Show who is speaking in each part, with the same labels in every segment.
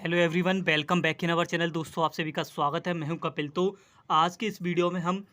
Speaker 1: Hello everyone, welcome back in our channel. दोस्तों, आप सभी का स्वागत है। मैं हूं कपिल। तो आज की इस वीडियो में हम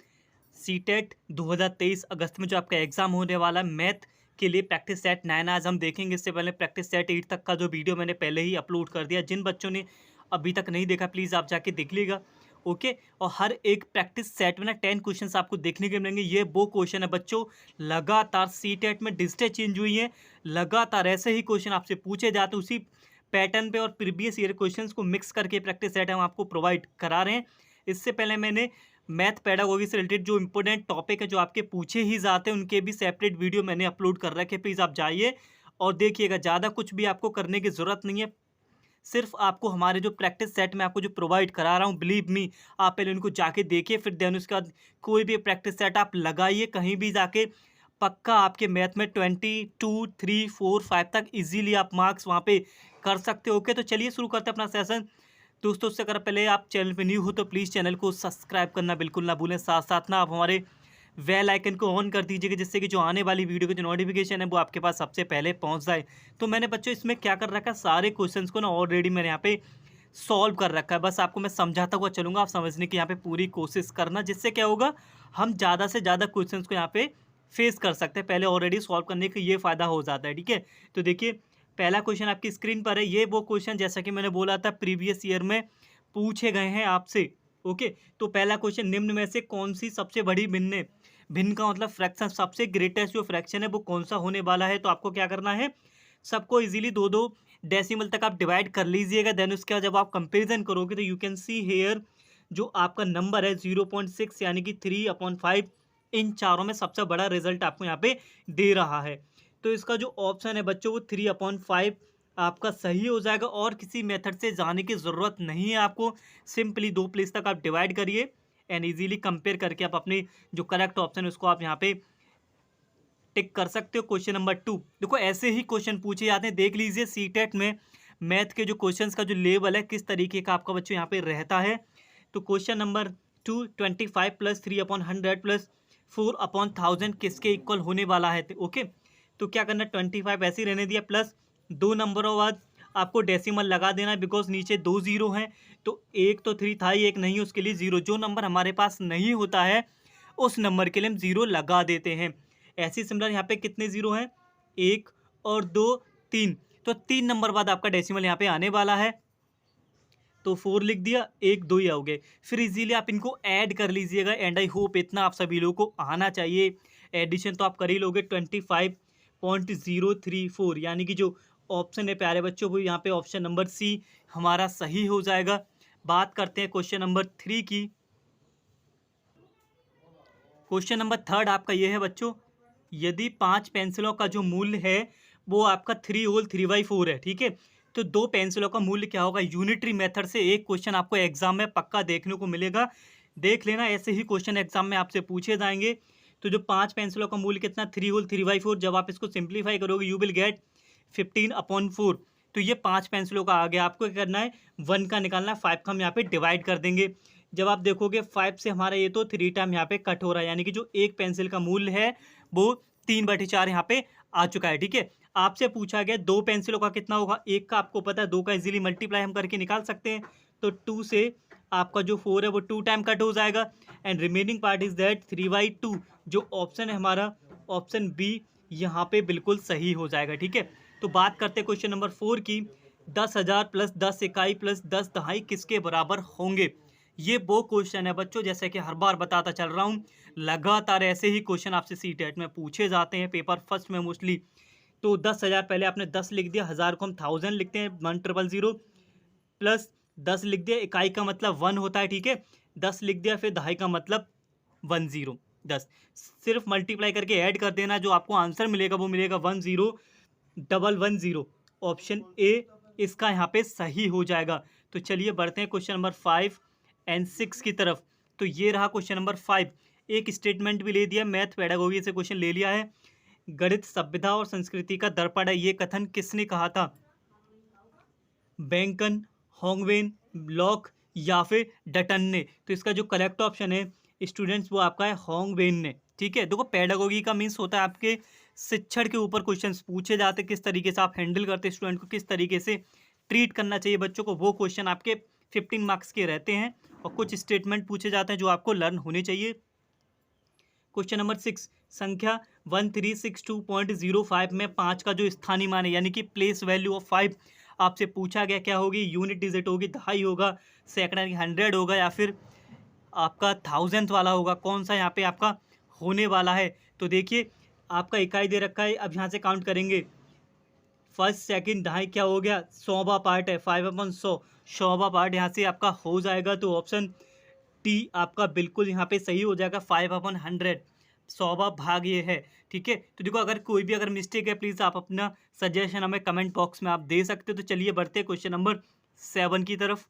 Speaker 1: सीटेट 2023 अगस्त में जो आपका एग्ज़ाम होने वाला है मैथ के लिए प्रैक्टिस सेट 9 आज हम देखेंगे। इससे पहले प्रैक्टिस सेट 8 तक का जो वीडियो मैंने पहले ही अपलोड कर दिया। जिन बच्चों ने अभी तक नहीं देखा प्लीज़ आप जाके देख लीजिएगा। ओके, और हर एक प्रैक्टिस सेट में ना 10 क्वेश्चन आपको देखने के मिलेंगे। ये वो क्वेश्चन है बच्चों, लगातार सीटेट में डिजिटें चेंज हुई हैं, लगातार ऐसे ही क्वेश्चन आपसे पूछे जाते हैं। उसी पैटर्न पे और प्रीवियस ईयर क्वेश्चंस को मिक्स करके प्रैक्टिस सेट हम आपको प्रोवाइड करा रहे हैं। इससे पहले मैंने मैथ पेडागोगी से रिलेटेड जो इंपॉर्टेंट टॉपिक है जो आपके पूछे ही जाते हैं उनके भी सेपरेट वीडियो मैंने अपलोड कर रखे। प्लीज़ आप जाइए और देखिएगा। ज़्यादा कुछ भी आपको करने की ज़रूरत नहीं है। सिर्फ आपको हमारे जो प्रैक्टिस सेट में आपको जो प्रोवाइड करा रहा हूँ, बिलीव मी, आप पहले उनको जाके देखिए, फिर देन उसके बाद कोई भी प्रैक्टिस सेट आप लगाइए कहीं भी जाके। पक्का आपके मैथ में 22, 3, 4, 5 तक इजीली आप मार्क्स वहाँ पे कर सकते हो। ओके, तो चलिए शुरू करते हैं अपना सेशन। दोस्तों, उससे अगर पहले आप चैनल पे न्यू हो तो प्लीज़ चैनल को सब्सक्राइब करना बिल्कुल ना भूलें। साथ साथ ना आप हमारे बेल आइकन को ऑन कर दीजिएगा, जिससे कि जो आने वाली वीडियो की जो नोटिफिकेशन है वो आपके पास सबसे पहले पहुंच जाए। तो मैंने बच्चों इसमें क्या कर रखा है, सारे क्वेश्चंस को ना ऑलरेडी मैंने यहाँ पे सॉल्व कर रखा है। बस आपको मैं समझाता हुआ चलूँगा, आप समझने की यहाँ पे पूरी कोशिश करना, जिससे क्या होगा, हम ज़्यादा से ज़्यादा क्वेश्चंस को यहाँ पे फेस कर सकते हैं। पहले ऑलरेडी सॉल्व करने का ये फ़ायदा हो जाता है। ठीक है, तो देखिए पहला क्वेश्चन आपकी स्क्रीन पर है। ये वो क्वेश्चन जैसा कि मैंने बोला था प्रीवियस ईयर में पूछे गए हैं आपसे। ओके, तो पहला क्वेश्चन, निम्न में से कौन सी सबसे बड़ी भिन्न, भिन्न का मतलब फ्रैक्शन, सबसे ग्रेटेस्ट जो फ्रैक्शन है वो कौन सा होने वाला है। तो आपको क्या करना है, सबको इजीली दो दो डेसिमल तक आप डिवाइड कर लीजिएगा। देन उसके बाद जब आप कंपेरिजन करोगे तो यू कैन सी हेयर जो आपका नंबर है 0.6 यानी कि 3/5, इन चारों में सबसे बड़ा रिजल्ट आपको यहाँ पे दे रहा है। तो इसका जो ऑप्शन है बच्चों वो 3/5 आपका सही हो जाएगा, और किसी मेथड से जाने की ज़रूरत नहीं है आपको। सिंपली दो प्लेस तक आप डिवाइड करिए एंड इजीली कंपेयर करके आप अपने जो करेक्ट ऑप्शन है उसको आप यहाँ पे टिक कर सकते हो। क्वेश्चन नंबर 2, देखो ऐसे ही क्वेश्चन पूछे जाते हैं। देख लीजिए सीटेट में मैथ के जो क्वेश्चंस का जो लेवल है किस तरीके का आपका बच्चों यहाँ पे रहता है। तो क्वेश्चन नंबर 2, 25 + 3/100 + 4/1000 किसके इक्वल होने वाला है। ओके, तो क्या करना, 25 ऐसे ही रहने दिया, प्लस दो नंबरों बाद आपको डेसिमल लगा देना है, बिकॉज नीचे दो जीरो हैं। तो एक तो 3 था ही, एक नहीं, उसके लिए जीरो। जो नंबर हमारे पास नहीं होता है उस नंबर के लिए हम जीरो लगा देते हैं। ऐसी सिमिलर यहाँ पे कितने जीरो हैं, 1 और 2, 3। तो 3 नंबर बाद आपका डेसिमल यहाँ पे आने वाला है, तो 4 लिख दिया, 1 2 ही आओगे। फिर इजीली आप इनको ऐड कर लीजिएगा एंड आई होप इतना आप सभी लोगों को आना चाहिए। एडिशन तो आप कर ही लोगे। 25.034 यानी कि जो ऑप्शन है प्यारे बच्चों वो यहाँ पे ऑप्शन नंबर सी हमारा सही हो जाएगा। बात करते हैं क्वेश्चन नंबर 3 की। क्वेश्चन नंबर 3 आपका ये है बच्चों, यदि 5 पेंसिलों का जो मूल्य है वो आपका 3 होल 3/4 है। ठीक है, तो 2 पेंसिलों का मूल्य क्या होगा। यूनिटरी मेथड से एक क्वेश्चन आपको एग्जाम में पक्का देखने को मिलेगा, देख लेना। ऐसे ही क्वेश्चन एग्जाम में आपसे पूछे जाएंगे। तो जो 5 पेंसिलों का मूल्य कितना, 3 होल 3/4, जब आप इसको सिंप्लीफाई करोगे यू विल गेट 15/4। तो ये 5 पेंसिलों का आ गया। आपको क्या करना है, 1 का निकालना है, 5 का हम यहाँ पे डिवाइड कर देंगे। जब आप देखोगे 5 से हमारा ये तो 3 टाइम यहाँ पे कट हो रहा है, यानी कि जो एक पेंसिल का मूल्य है वो 3/4 यहाँ पे आ चुका है। ठीक है, आपसे पूछा गया 2 पेंसिलों का कितना होगा। एक का आपको पता है, 2 का इजीली मल्टीप्लाई हम करके निकाल सकते हैं। तो 2 से आपका जो 4 है वो 2 टाइम कट हो जाएगा and remaining part is that 3/2। जो ऑप्शन है हमारा ऑप्शन बी यहाँ पे बिल्कुल सही हो जाएगा। ठीक है, तो बात करते हैं क्वेश्चन नंबर 4 की। 10,000 + 10 इकाई + 10 दहाई किसके बराबर होंगे। ये वो क्वेश्चन है बच्चों, जैसे कि हर बार बताता चल रहा हूँ, लगातार ऐसे ही क्वेश्चन आपसे सीटेट में पूछे जाते हैं पेपर फर्स्ट में मोस्टली। तो 10,000 पहले आपने 10 लिख दिया, हज़ार को हम 1000 लिखते हैं, 1,000 प्लस 10 लिख दिया, इकाई का मतलब 1 होता है। ठीक है, 10 लिख दिया, फिर दहाई का मतलब 10, 10 सिर्फ मल्टीप्लाई करके ऐड कर देना, जो आपको आंसर मिलेगा वो मिलेगा 10,110। ऑप्शन ए इसका यहाँ पे सही हो जाएगा। तो चलिए बढ़ते हैं क्वेश्चन नंबर 5 एंड 6 की तरफ। तो ये रहा क्वेश्चन नंबर 5। एक स्टेटमेंट भी ले दिया, मैथ पेडागोगी से क्वेश्चन ले लिया है। गणित सभ्यता और संस्कृति का दर्पण है, ये कथन किसने कहा था। बैंकन, होंगवेन, ब्लॉक या फिर डटन ने। तो इसका जो करेक्ट ऑप्शन है स्टूडेंट्स वो आपका है होंगवेन ने। ठीक है, देखो पेडागोगी का मीन्स होता है आपके शिक्षण के ऊपर क्वेश्चंस पूछे जाते, किस तरीके से आप हैंडल करते स्टूडेंट को, किस तरीके से ट्रीट करना चाहिए बच्चों को, वो क्वेश्चन आपके 15 मार्क्स के रहते हैं और कुछ स्टेटमेंट पूछे जाते हैं जो आपको लर्न होने चाहिए। क्वेश्चन नंबर 6, संख्या 1362.05 में 5 का जो स्थानीय मान है यानी कि प्लेस वैल्यू ऑफ 5 आपसे पूछा गया, क्या होगी? यूनिट डिजिट होगी, दहाई होगा, सेकंड 100 होगा, या फिर आपका थाउजेंथ वाला होगा, कौन सा यहाँ पे आपका होने वाला है? तो देखिए आपका इकाई दे रखा है, अब यहाँ से काउंट करेंगे, फर्स्ट सेकंड दहाई क्या हो गया? 100वां पार्ट है, 5/100 100वां पार्ट यहाँ से आपका हो जाएगा। तो ऑप्शन टी आपका बिल्कुल यहाँ पे सही हो जाएगा, 5/100 100वां भाग ये है। ठीक है, तो देखो अगर कोई भी अगर मिस्टेक है प्लीज़ आप अपना सजेशन हमें कमेंट बॉक्स में आप दे सकते हो। तो चलिए बढ़ते हैं क्वेश्चन नंबर 7 की तरफ।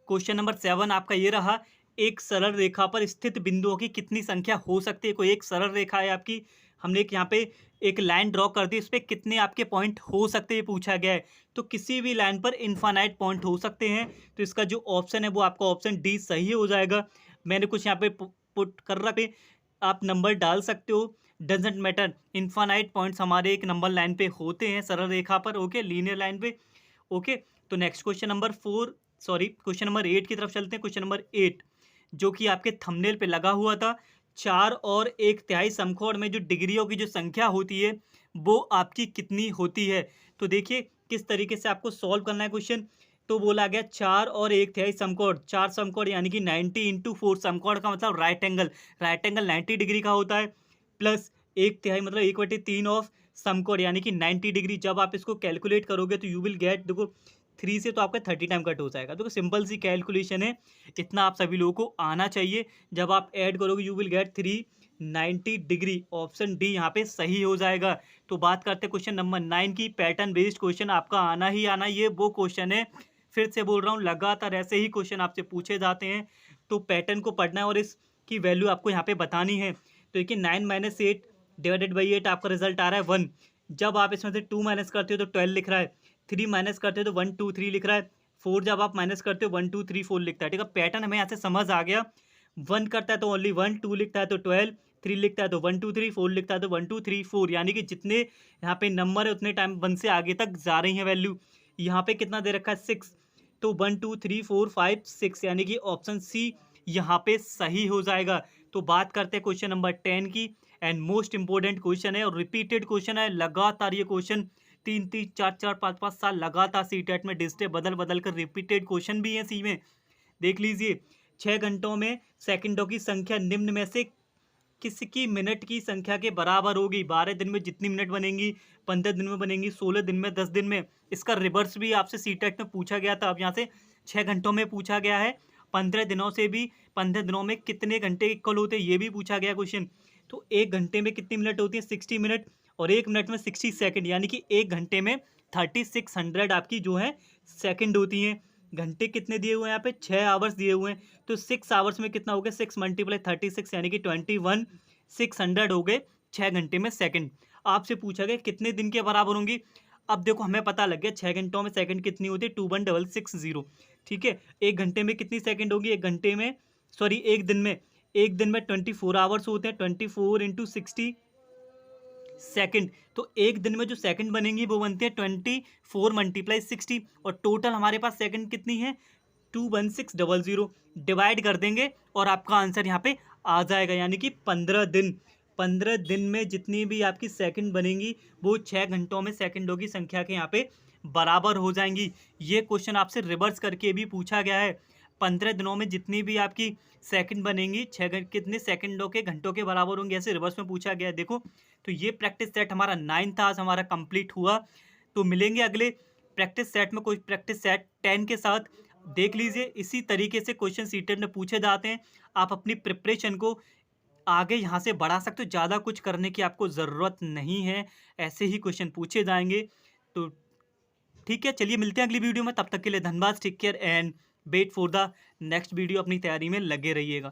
Speaker 1: क्वेश्चन नंबर 7 आपका ये रहा, एक सरल रेखा पर स्थित बिंदुओं की कितनी संख्या हो सकती है? कोई एक सरल रेखा है आपकी, हमने एक यहाँ पे एक लाइन ड्रॉ कर दी, इस पर कितने आपके पॉइंट हो सकते हैं पूछा गया है। तो किसी भी लाइन पर इनफाइनाइट पॉइंट हो सकते हैं, तो इसका जो ऑप्शन है वो आपका ऑप्शन डी सही हो जाएगा। मैंने कुछ यहाँ पे पुट कर रखे, आप नंबर डाल सकते हो, डजेंट मैटर, इनफाइनाइट पॉइंट्स हमारे एक नंबर लाइन पे होते हैं सरल रेखा पर, ओके, लीनियर लाइन पे, ओके। तो next question number question number 8 की तरफ चलते हैं। क्वेश्चन नंबर 8 जो कि आपके थंबनेल पे लगा हुआ था, 4 और 1/3 समकोण में जो डिग्रियों की जो संख्या होती है वो आपकी कितनी होती है? तो देखिए किस तरीके से आपको सॉल्व करना है क्वेश्चन। तो बोला गया 4 और 1/3 समकोण, 4 समकोण यानी कि 90 × 4, समकोण का मतलब right angle, right angle 90 degree का होता है, प्लस 1/3 मतलब 1/3 ऑफ समकोण यानी कि 90 डिग्री। जब आप इसको कैलकुलेट करोगे तो यू विल गेट, देखो 3 से तो आपका 30 टाइम कट हो जाएगा। देखो सिंपल सी कैलकुलेशन है, इतना आप सभी लोगों को आना चाहिए। जब आप ऐड करोगे you will get 390 degree, option D यहाँ पे सही हो जाएगा। तो बात करते हैं क्वेश्चन नंबर 9 की। पैटर्न बेस्ड क्वेश्चन आपका आना ही आना, ये वो क्वेश्चन है, फिर से बोल रहा हूँ, लगातार ऐसे ही क्वेश्चन आपसे पूछे जाते हैं। तो पैटर्न को पढ़ना है और इसकी वैल्यू आपको यहाँ पे बतानी है। तो देखिए 9 - 8 डिवाइडेड बाई 8 आपका रिजल्ट आ रहा है 1। जब आप इसमें से 2 माइनस करते हो तो 12 लिख रहा है, 3 माइनस करते हो तो 1 2 3 लिख रहा है, 4 जब आप माइनस करते हो 1 2 3 4 लिखता है। ठीक है, पैटर्न हमें यहाँ से समझ आ गया। 1 करता है तो ओनली 1, 2 लिखता है तो 12, 3 लिखता है तो 1 2 3, 4 लिखता है तो 1 2 3 4, यानी कि जितने यहाँ पे नंबर है उतने टाइम 1 से आगे तक जा रही है वैल्यू। यहाँ पे कितना दे रखा है 6, तो 1 2 3 4 5 6 यानी कि ऑप्शन सी यहाँ पे सही हो जाएगा। तो बात करते हैं क्वेश्चन नंबर 10 की, एंड मोस्ट इंपॉर्टेंट क्वेश्चन है और रिपीटेड क्वेश्चन है। लगातार ये क्वेश्चन 3-3 4-4 5-5 साल लगातार सीटेट में डिस्टे बदल बदल कर रिपीटेड क्वेश्चन भी है सी में। देख लीजिए, 6 घंटों में सेकंडों की संख्या निम्न में से किसकी मिनट की संख्या के बराबर होगी? 12 दिन में जितनी मिनट बनेंगी, 15 दिन में बनेंगी, 16 दिन में, 10 दिन में। इसका रिवर्स भी आपसे सीटेट में पूछा गया था। अब यहाँ से 6 घंटों में पूछा गया है, 15 दिनों से भी 15 दिनों में कितने घंटे इक्वल होते हैं ये भी पूछा गया क्वेश्चन। तो 1 घंटे में कितनी मिनट होती है? 60 मिनट, और 1 मिनट में 60 सेकंड, यानी कि 1 घंटे में 3600 आपकी जो है सेकंड होती हैं। घंटे कितने दिए हुए हैं यहाँ पे? 6 आवर्स दिए हुए हैं। तो 6 आवर्स में कितना हो गया? 6 × 36 यानी कि 21,600 हो गए 6 घंटे में सेकंड। आपसे पूछा गया कितने दिन के बराबर होंगी। अब देखो हमें पता लग गया 6 घंटों में सेकंड कितनी होती है, 21,660। ठीक है, 1 घंटे में कितनी सेकंड होगी? 1 घंटे में एक दिन में 24 आवर्स होते हैं, 24 × 60 सेकंड। तो एक दिन में जो सेकंड बनेंगी वो बनती है 24 × 60, और टोटल हमारे पास सेकंड कितनी है? 21600। डिवाइड कर देंगे और आपका आंसर यहाँ पे आ जाएगा, यानी कि 15 दिन। 15 दिन में जितनी भी आपकी सेकंड बनेंगी वो 6 घंटों में सेकंडों की संख्या के यहाँ पे बराबर हो जाएंगी। ये क्वेश्चन आपसे रिवर्स करके भी पूछा गया है। 15 दिनों में जितनी भी आपकी सेकंड बनेंगी 6 कितने सेकंडों के घंटों के बराबर होंगे, ऐसे रिवर्स में पूछा गया है। देखो, तो ये प्रैक्टिस सेट हमारा 9 था, आज हमारा कंप्लीट हुआ। तो मिलेंगे अगले प्रैक्टिस सेट में, कोई प्रैक्टिस सेट 10 के साथ। देख लीजिए, इसी तरीके से क्वेश्चन सीटेट में पूछे जाते हैं। आप अपनी प्रिपरेशन को आगे यहाँ से बढ़ा सकते हो, ज़्यादा कुछ करने की आपको ज़रूरत नहीं है, ऐसे ही क्वेश्चन पूछे जाएंगे। तो ठीक है, चलिए मिलते हैं अगली वीडियो में, तब तक के लिए धन्यवाद, take care and wait for the next video. अपनी तैयारी में लगे रहिएगा।